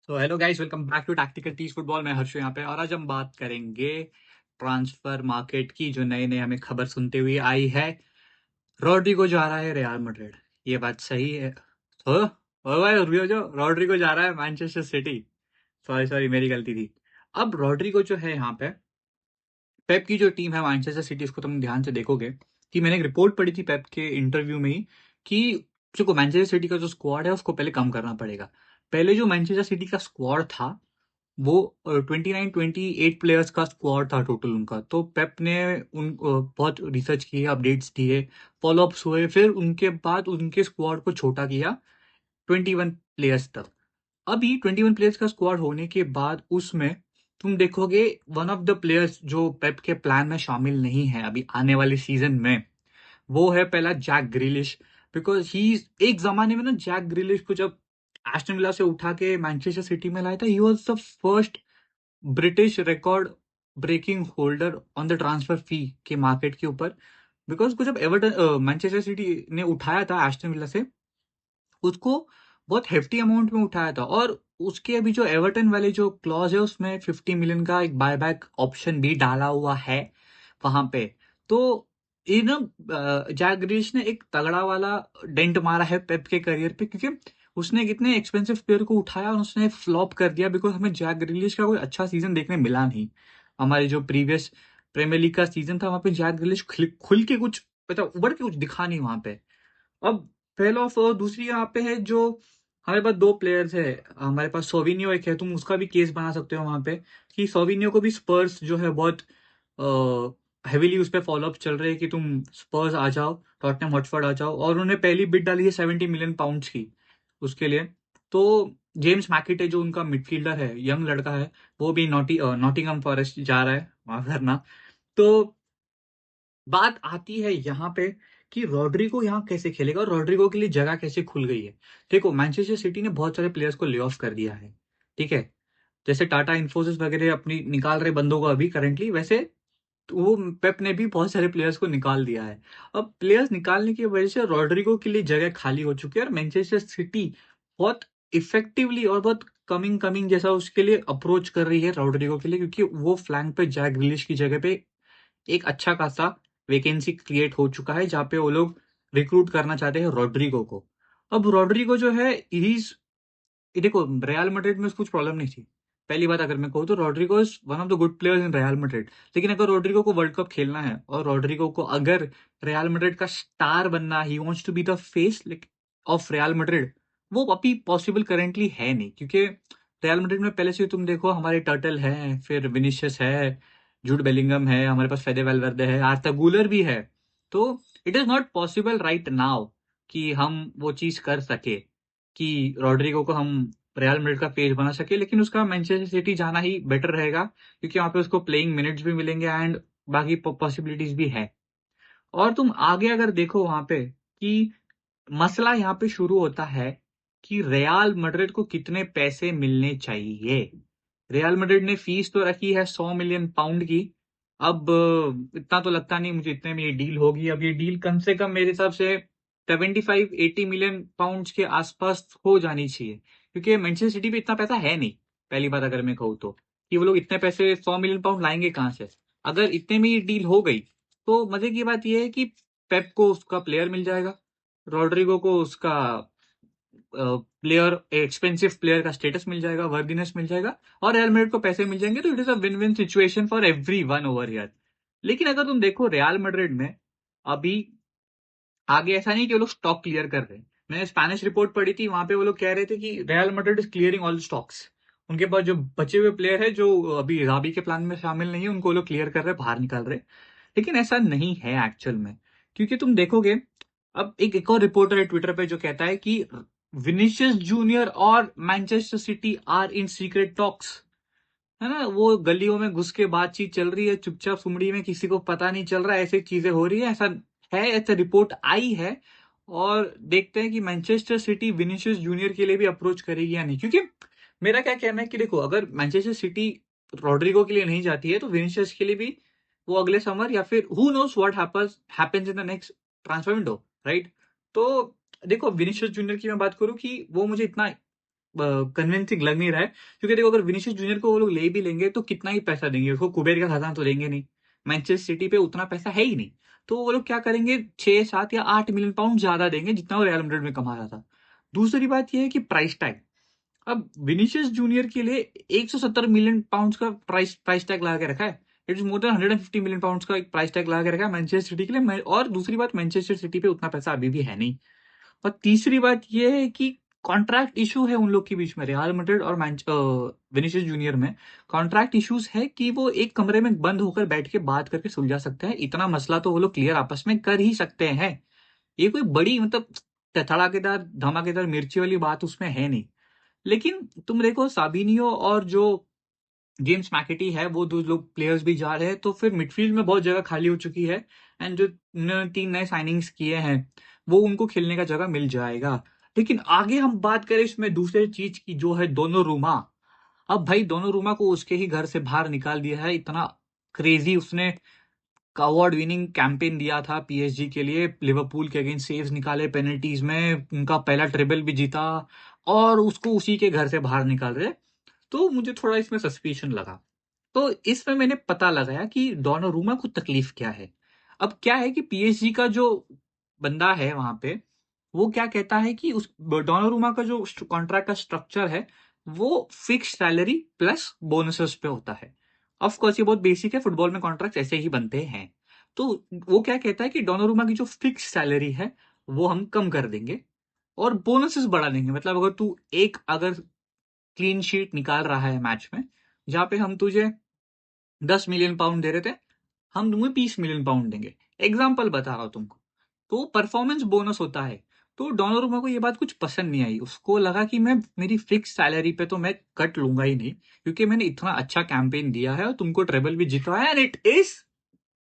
तो hello guys, welcome back to tactical tees football. मैं हर्षु यहाँ पे, और आज हम बात करेंगे ट्रांसफर मार्केट की, जो नए नए हमें खबर सुनते हुए आई है। रॉड्रिगो जा रहा है रियल मैड्रिड, ये बात सही है? तो ओ भाई रुको, जो रॉड्रिगो जा रहा है मैनचेस्टर सिटी। सॉरी सॉरी, मेरी गलती थी। अब रॉड्रिगो जो है यहाँ पे, पेप की जो टीम है मैनचेस्टर सिटी, उसको तुम ध्यान से देखोगे कि मैंने एक रिपोर्ट पढ़ी थी पेप के इंटरव्यू में ही कि जो मैनचेस्टर सिटी का जो स्क्वाड है उसको पहले कम करना पड़ेगा। पहले जो मैनचेस्टर सिटी का स्क्वाड था वो 29-28 प्लेयर्स का स्क्वाड था टोटल उनका। तो पेप ने बहुत रिसर्च किए, अपडेट्स दिए, फॉलोअप्स हुए, फिर उनके बाद उनके स्क्वाड को छोटा किया 21 प्लेयर्स तक। अभी 21 प्लेयर्स का स्क्वाड होने के बाद उसमें तुम देखोगे वन ऑफ द प्लेयर्स जो पेप के प्लान में शामिल नहीं है अभी आने वाले सीजन में, वो है पहला जैक ग्रिलिश। बिकॉज ही एक जमाने में ना, जैक ग्रिलिश को जब एस्टन विला से उठा के मैनचेस्टर सिटी में लाया था, he was the first British record breaking holder on the transfer fee के मार्केट के ऊपर। बिकॉज को जब एवर्टन मैनचेस्टर सिटी ने उठाया था एस्टन विला से, उसको बहुत हेफ्टी अमाउंट में उठाया था, और उसके अभी जो एवर्टन वाले जो क्लॉज है उसमें 50 मिलियन का एक बायबैक ऑप्शन भी डाला हुआ है वहां पे। तो ये ना, जैक ग्रिलिश ने एक तगड़ा वाला डेंट मारा है पेप के करियर पे, क्योंकि उसने कितने एक्सपेंसिव प्लेयर को उठाया और उसने फ्लॉप कर दिया। बिकॉज हमें जैक ग्रिलिश का कोई अच्छा सीजन देखने मिला नहीं। हमारे जो प्रीवियस प्रीमियर लीग का सीजन था वहां पे जैक ग्रिलिश खुल के कुछ पता उभर के कुछ दिखा नहीं वहां पे। अब फेल ऑफ, दूसरी यहाँ पे है जो हमारे पास दो प्लेयर्स है। हमारे पास सोविनियो एक है, तुम उसका भी केस बना सकते हो वहां पे कि सोविनियो को भी स्पर्स जो है बहुत हैवीली उस पर फॉलोअप चल रहे हैं कि तुम स्पर्स आ जाओ, टॉटनहम हॉटस्फोर्ड आ जाओ, और उन्होंने पहली बिड डाली है 70 मिलियन पाउंड्स की उसके लिए। तो जेम्स मैकिटे जो उनका मिडफील्डर है, यंग लड़का है, वो भी नॉटिंघम फॉरेस्ट जा रहा है, माफ करना। तो बात आती है यहाँ पे कि रॉड्रिगो यहाँ कैसे खेलेगा और रॉड्रिगो के लिए जगह कैसे खुल गई है। देखो, मैनचेस्टर सिटी ने बहुत सारे प्लेयर्स को ले ऑफ कर दिया है, ठीक है। जैसे टाटा इंफोसिस वगैरह अपनी निकाल रहे बंदों को अभी करंटली, वैसे तो वो पेप ने भी बहुत सारे प्लेयर्स को निकाल दिया है। अब प्लेयर्स निकालने की वजह से रॉड्रिगो के लिए जगह खाली हो चुकी है, और मैनचेस्टर सिटी बहुत इफेक्टिवली और बहुत कमिंग कमिंग जैसा उसके लिए अप्रोच कर रही है रॉड्रिगो के लिए, क्योंकि वो फ्लैंक पे जैक ग्रिलिश की जगह पे एक अच्छा खासा वैकेंसी क्रिएट हो चुका है, जहां पे वो लोग रिक्रूट करना चाहते हैं रॉड्रिगो को। अब रॉड्रिगो जो है, इज देखो, रियल मैड्रिड में उसको कुछ प्रॉब्लम नहीं थी। पहली बात अगर मैं कहूँ तो Rodrigo is one of the good players in Real Madrid. लेकिन अगर रॉड्रिगो को वर्ल्ड कप खेलना है और रॉड्रिगो को अगर रियल मैड्रिड का स्टार बनना, he wants to be the face of Real Madrid, वो अभी पॉसिबल करेंटली है नहीं। क्योंकि रियल मैड्रिड में पहले से तुम देखो, हमारे टर्टल है, फिर विनिशियस है, जूड बेलिंगम है, हमारे पास फेदे वेलवर्दे है, आर्ता गूलर भी है। तो it is not possible right now कि हम वो चीज कर सके कि रॉड्रिगो को हम रियल मैड्रिड का पेज बना सके। लेकिन उसका मैनचेस्टर सिटी जाना ही बेटर रहेगा, क्योंकि वहां पे उसको प्लेइंग मिनट्स भी मिलेंगे एंड बाकी पॉसिबिलिटीज भी है। और तुम आगे अगर देखो वहां पे कि मसला यहाँ पे शुरू होता है कि रियल मैड्रिड को कितने पैसे मिलने चाहिए। रियल मैड्रिड ने फीस तो रखी है 100 मिलियन पाउंड की। अब इतना तो लगता नहीं मुझे इतने में ये डील होगी। अब ये डील कम से कम मेरे हिसाब से 75-80 मिलियन पाउंड के आसपास हो जानी चाहिए, क्योंकि मैनचेस्टर सिटी पे इतना पैसा है नहीं। पहली बात अगर मैं कहूँ तो, कि वो लोग इतने पैसे 100 मिलियन पाउंड लाएंगे कहाँ से। अगर इतने में ये डील हो गई तो मजे की बात यह है कि पेप को उसका प्लेयर मिल जाएगा, रॉड्रिगो को उसका प्लेयर, एक्सपेंसिव प्लेयर का स्टेटस मिल जाएगा, वर्दीनेस मिल जाएगा, और रियल मैड्रिड को पैसे मिल जाएंगे। तो it is a win win situation for every one over here. लेकिन अगर तुम देखो रियल मैड्रिड में अभी आगे ऐसा नहीं कि वो लोग स्टॉक क्लियर कर रहे हैं। मैंने स्पेनिश रिपोर्ट पढ़ी थी, वहां पे वो लोग कह रहे थे कि real Madrid is clearing all stocks. उनके पास जो बचे हुए प्लेयर है जो अभी राबी के प्लान में शामिल नहीं है, उनको वो लोग क्लियर कर रहे हैं, बाहर निकाल रहे हैं। लेकिन ऐसा नहीं है एक्चुअल में, क्योंकि तुम देखोगे, अब एक और रिपोर्टर है ट्विटर पे जो कहता है कि विनिशियस जूनियर और Manchester City are in secret talks. है ना, वो गलियों में घुस के बातचीत चल रही है, चुपचाप सुमड़ी में, किसी को पता नहीं चल रहा है, ऐसी चीजें हो रही है, ऐसा है, ऐसा रिपोर्ट आई है। और देखते हैं कि मैनचेस्टर सिटी विनिशियस जूनियर के लिए भी अप्रोच करेगी या नहीं। क्योंकि मेरा क्या कहना है कि देखो, अगर मैनचेस्टर सिटी रॉड्रिगो के लिए नहीं जाती है तो विनिशियस के लिए भी वो अगले समर, या फिर who knows what happens in the next transfer window, right. तो देखो, विनिशियस जूनियर की मैं बात करूं कि वो मुझे इतना कन्विंसिंग लग नहीं रहा है, क्योंकि देखो अगर विनीशियस जूनियर को वो लोग ले भी लेंगे तो कितना ही पैसा देंगे उसको, कुबेर का खजाना तो देंगे नहीं, मैनचेस्टर सिटी पे उतना पैसा है ही नहीं। तो वो लोग क्या करेंगे, 6 7 या 8 मिलियन पाउंड ज्यादा देंगे जितना वो रियल मैड्रिड में कमा रहा था। दूसरी बात ये है कि प्राइस टैग, अब विनीशियस जूनियर के लिए 170 मिलियन पाउंड का प्राइस प्राइस टैग लगा के रखा है। It is more than 150 million pound का एक प्राइस टैग लगा के रखा है मैनचेस्टर सिटी के लिए। और दूसरी बात, मैनचेस्टर सिटी पे उतना पैसा अभी भी है नहीं। और तीसरी बात ये है कि कॉन्ट्रैक्ट इशू है उन लोग के बीच में, रियल मैड्रिड और विनीशियस जूनियर में कॉन्ट्रैक्ट इश्यूज है कि वो एक कमरे में बंद होकर बैठ के बात करके सुलझा सकते हैं। इतना मसला तो वो लोग क्लियर आपस में कर ही सकते हैं। ये कोई बड़ी मतलब धड़ाकेदार धमाकेदार मिर्ची वाली बात उसमें है नहीं। लेकिन तुम देखो साबिनियो और जो जेम्स मैकेटी है, वो दो लोग प्लेयर्स भी जा रहे हैं, तो फिर मिडफील्ड में बहुत जगह खाली हो चुकी है। एंड जो उन्होंने 3 नए साइनिंग्स किए हैं वो उनको खेलने का जगह मिल जाएगा। लेकिन आगे हम बात करें इसमें दूसरे चीज की, जो है दोनों रूमा। अब भाई दोनों रूमा को उसके ही घर से बाहर निकाल दिया है। इतना क्रेजी उसने अवार्ड विनिंग कैंपेन दिया था पीएसजी के लिए, लिवरपूल के अगेंस्ट सेव्स निकाले, पेनल्टीज में उनका पहला ट्रिबल भी जीता, और उसको उसी के घर से बाहर निकाल रहे। तो मुझे थोड़ा इसमें सस्पिशन लगा। तो इसमें मैंने पता लगाया कि डोनारूमा को तकलीफ क्या है। अब क्या है कि पीएसजी का जो बंदा है वहां पे, वो क्या कहता है कि उस डोनारूमा का जो कॉन्ट्रैक्ट का स्ट्रक्चर है वो फिक्स सैलरी प्लस बोनसेस पे होता है। ऑफ कोर्स ये बहुत बेसिक है, फुटबॉल में कॉन्ट्रैक्ट ऐसे ही बनते हैं। तो वो क्या कहता है कि डोनारूमा की जो फिक्स सैलरी है वो हम कम कर देंगे और बोनसेस बढ़ा देंगे। मतलब अगर तू एक अगर क्लीन शीट निकाल रहा है मैच में, जहां पे हम तुझे 10 मिलियन पाउंड दे रहे थे, हम तुम्हें 20 मिलियन पाउंड देंगे। एग्जाम्पल बता रहा हूं तुमको। तो परफॉर्मेंस बोनस होता है। तो डोनारूमा को ये बात कुछ पसंद नहीं आई, उसको लगा कि मैं मेरी फिक्स सैलरी पे तो मैं कट लूंगा ही नहीं, क्योंकि मैंने इतना अच्छा कैंपेन दिया है और तुमको ट्रेबल भी जितवाया, एंड इट इज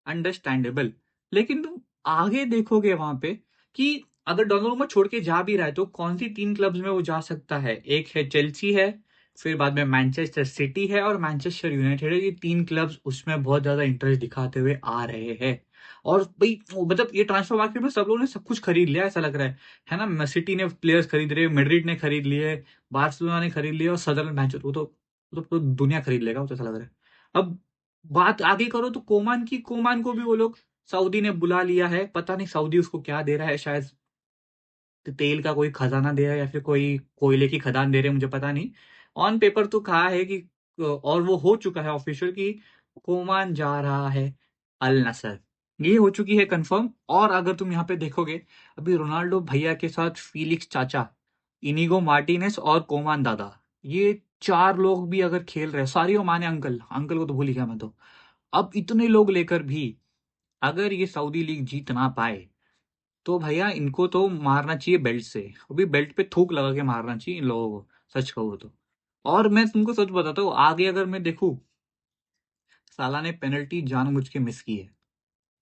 अंडरस्टैंडेबल। लेकिन तुम आगे देखोगे वहां पे कि अगर डोनारूमा छोड़ के जा भी रहा है तो कौन सी 3 क्लब्स में वो जा सकता है। एक है चेल्सी है, फिर बाद में मैनचेस्टर सिटी है और मैनचेस्टर यूनाइटेड है। ये 3 क्लब्स उसमें बहुत ज्यादा इंटरेस्ट दिखाते हुए आ रहे हैं। और भाई मतलब ये ट्रांसफर मार्केट में सब लोगों ने सब कुछ खरीद लिया ऐसा लग रहा है ना। सिटी ने प्लेयर्स खरीद रहे, मैड्रिड ने खरीद लिए, बार्सिलोना ने खरीद लिए, और सदरलैंड मैनचेस्टर, वो तो दुनिया खरीद लेगा वो तो ऐसा लग रहा है। अब बात आगे करो तो कोमान की, कोमान को भी वो लोग सऊदी ने बुला लिया है। पता नहीं सऊदी उसको क्या दे रहा है, शायद तेल का कोई खजाना दे रहा है या फिर कोई कोयले की खदान दे रहे हैं, मुझे पता नहीं। ऑन पेपर तो कहा है कि, और वो हो चुका है ऑफिशियल कि कोमान जा रहा है अल नसर, ये हो चुकी है कंफर्म। और अगर तुम यहाँ पे देखोगे, अभी रोनाल्डो भैया के साथ फीलिक्स चाचा, इनिगो मार्टिनेस और कोमान दादा, ये 4 लोग भी अगर खेल रहे हैं, सारियो माने अंकल, अंकल को तो भूल ही गया मैं तो। अब इतने लोग लेकर भी अगर ये सऊदी लीग जीत ना पाए, तो भैया इनको तो मारना चाहिए बेल्ट से, अभी बेल्ट पे थूक लगा के मारना चाहिए इन लोगों को, सच कहूँ तो। और मैं तुमको सच बताता हूँ, आगे अगर मैं देखूँ, साला ने पेनल्टी जानबूझ के मिस की है।